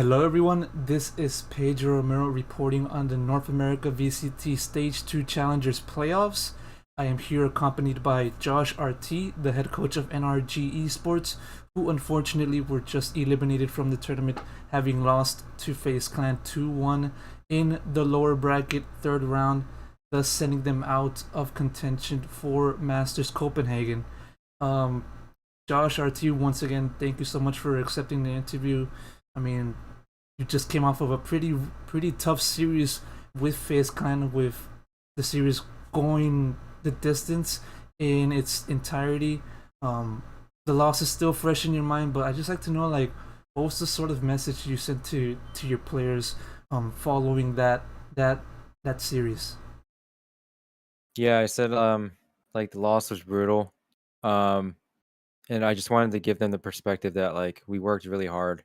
Hello everyone, this is Pedro Romero reporting on the North American VCT Stage 2 Challengers Playoffs. I am here accompanied by JoshRT, the head coach of NRG esports, who unfortunately were just eliminated from the tournament, having lost to FaZe Clan 2-1 in the lower bracket third round, thus sending them out of contention for Masters Copenhagen. Um, JoshRT, once again, thank you so much for accepting the interview. I mean, you just came off of a pretty tough series with FaZe Clan, with the series going the distance in its entirety. The loss is still fresh in your mind, but I just like to know, like, what was the sort of message you sent to your players following that that series? Yeah, I said like the loss was brutal. Um and I just wanted to give them the perspective that like we worked really hard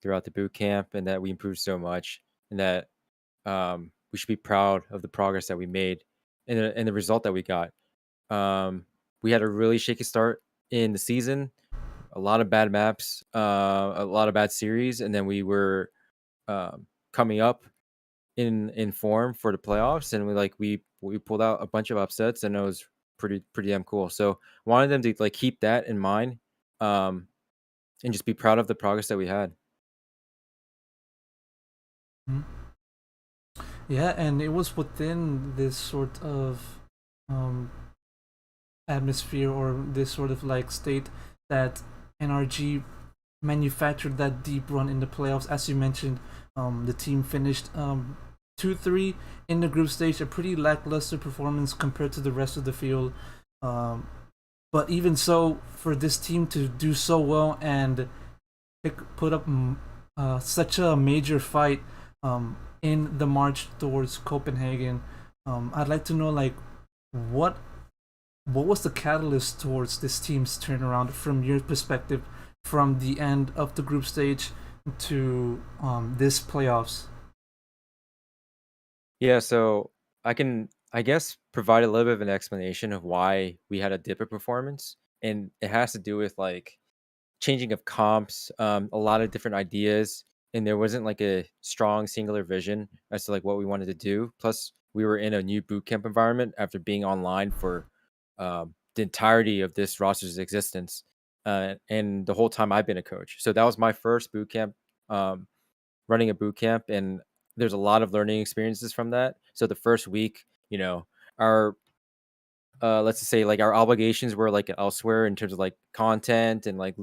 throughout the boot camp and that we improved so much and that we should be proud of the progress that we made and the result that we got. Um we had a really shaky start in the season, a lot of bad maps, a lot of bad series, and then we were coming up in form for the playoffs, and we pulled out a bunch of upsets, and it was pretty damn cool. So wanted them to like keep that in mind, um, and just be proud of the progress that we had. Mhm. Yeah, and it was within this sort of um, atmosphere or this sort of like state that NRG manufactured that deep run in the playoffs. As you mentioned, the team finished 2-3 in the group stage, a pretty lackluster performance compared to the rest of the field. Um, but even so, for this team to do so well and put up such a major fight in the march towards Copenhagen, I'd like to know, like, what what was the catalyst towards this team's turnaround from your perspective, from the end of the group stage to this playoffs? Yeah, so I can, I guess, provide a little bit of an explanation of why we had a dip of performance, and it has to do with like changing of comps, a lot of different ideas, and there wasn't like a strong singular vision as to like what we wanted to do. Plus, we were in a new boot camp environment after being online for the entirety of this roster's existence, and the whole time I've been a coach. So that was my first boot camp, um, running a boot camp, and there's a lot of learning experiences from that. So the first week, our let's just say like our obligations were like elsewhere in terms of like content and like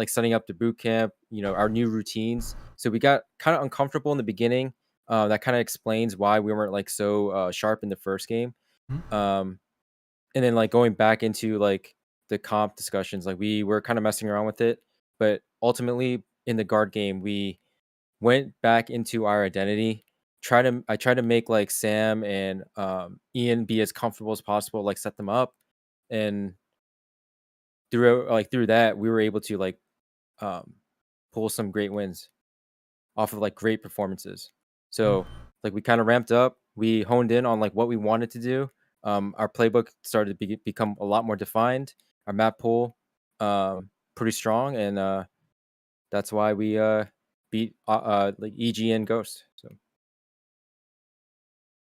setting up the boot camp, our new routines. So we got kind of uncomfortable in the beginning. That kind of explains why we weren't like so sharp in the first game. Hmm? um and then like going back into like the comp discussions, like we were kind of messing around with it, but ultimately in the guard game we went back into our identity. I tried to make like Sam and Ian be as comfortable as possible, like set them up, and through that we were able to like um, pull some great wins off of like great performances. So like we kind of ramped up, we honed in on like what we wanted to do. Our playbook started to become a lot more defined. Our map pool pretty strong, and that's why we beat like EG and Ghost. So.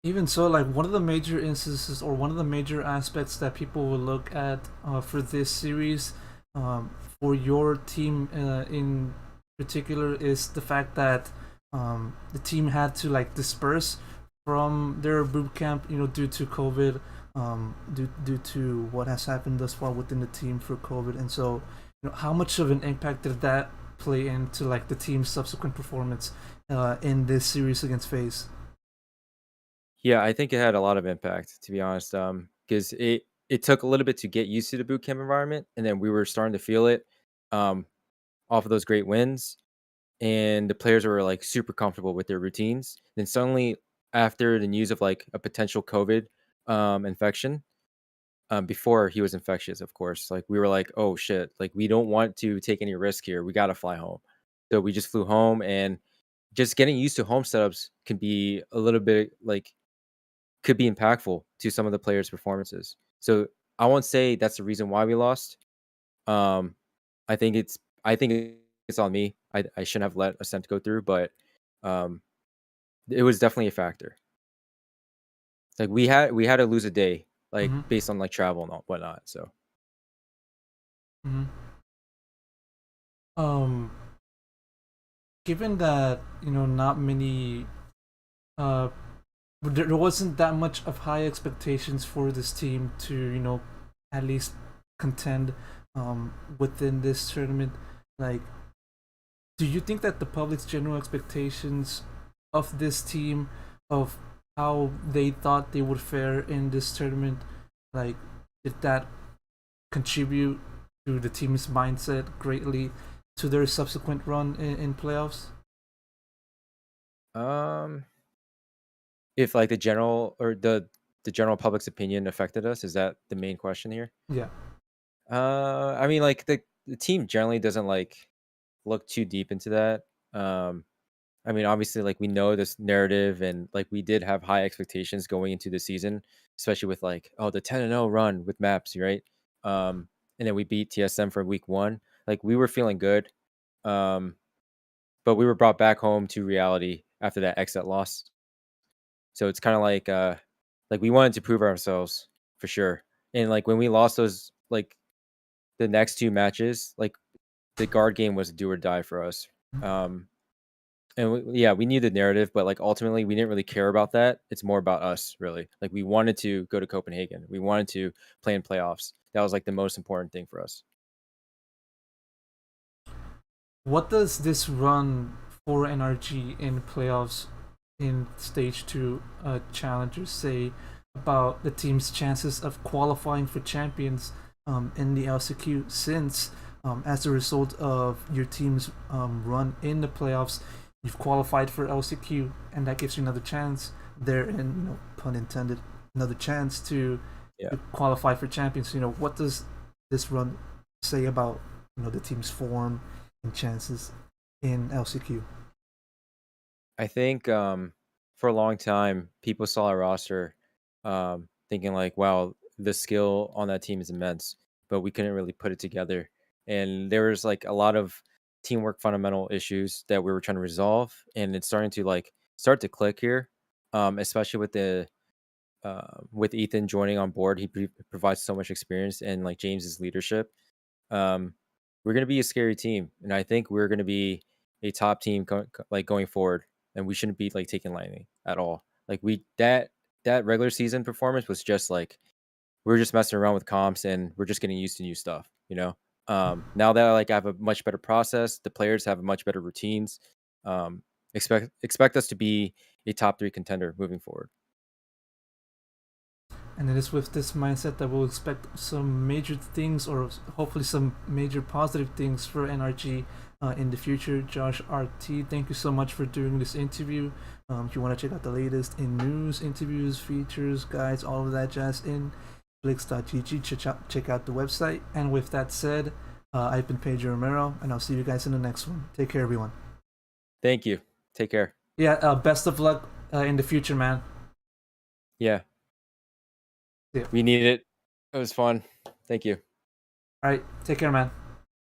Even so, like, one of the major instances or one of the major aspects that people will look at for this series, um, for your team in particular, is the fact that the team had to like disperse from their boot camp, due to COVID, due to what has happened thus far within the team for COVID. And so, how much of an impact did that play into like the team's subsequent performance in this series against FaZe? Yeah, I think it had a lot of impact, to be honest. Because it took a little bit to get used to the boot camp environment, and then we were starting to feel it, um, off of those great wins, and the players were like super comfortable with their routines. Then suddenly, after the news of like a potential COVID infection, before he was infectious, of course, like we were like, oh shit, like we don't want to take any risk here. We gotta fly home. So we just flew home, and just getting used to home setups can be a little bit like could be impactful to some of the players' performances. So I won't say that's the reason why we lost. Um, I think it's it's on me. I shouldn't have let Ascent go through, but it was definitely a factor. Like we had to lose a day, like Mm-hmm. based on like travel and whatnot. So Mm-hmm. Um, given that not many, uh, there wasn't that much of high expectations for this team to at least contend within this tournament. Like, do you think that the public's general expectations of this team, of how they thought they would fare in this tournament, like, did that contribute to the team's mindset greatly to their subsequent run in playoffs? um, if like the general or the general public's opinion affected us, is that the main question here? Yeah. I mean, like the team generally doesn't like look too deep into that. I mean, obviously, like we know this narrative, and like we did have high expectations going into the season, especially with like the 10-0 run with Maps, right? And then we beat TSM for week one. Like we were feeling good, um, but we were brought back home to reality after that exit loss. So it's kind of like we wanted to prove ourselves for sure. And like when we lost those like the next two matches, like the guard game was do or die for us. Um, and yeah, we knew the narrative, but like ultimately we didn't really care about that. It's more about us, really. Like we wanted to go to Copenhagen. We wanted to play in playoffs. That was like the most important thing for us. What does this run for NRG in playoffs in stage two challengers say about the team's chances of qualifying for champions in the LCQ, since as a result of your team's run in the playoffs, you've qualified for LCQ, and that gives you another chance there, and pun intended, another chance Yeah. to qualify for champions. What does this run say about the team's form and chances in LCQ? I think for a long time people saw our roster thinking like, wow, the skill on that team is immense, but we couldn't really put it together. And there was like a lot of teamwork fundamental issues that we were trying to resolve, and it's starting to like start to click here. Especially with Ethan joining on board, he provides so much experience, and like James's leadership. Um, we're gonna be a scary team, and I think we're gonna be a top team like going forward, and we shouldn't be like taken lightly at all. Like that regular season performance was just like we're just messing around with comps, and we're just getting used to new stuff. Now that like I have a much better process, the players have much better routines. Um, expect us to be a top three contender moving forward. And it is with this mindset that we'll expect some major things, or hopefully some major positive things for NRG in the future. JoshRT, thank you so much for doing this interview. If you want to check out the latest in news, interviews, features, guides, all of that jazz in Blix.gg, check out the website. And with that said, I've been Pedro Romero, and I'll see you guys in the next one. Take care, everyone. Thank you. Take care. Yeah, best of luck in the future, man. Yeah. Yeah. We need it. It was fun. Thank you. All right, take care, man.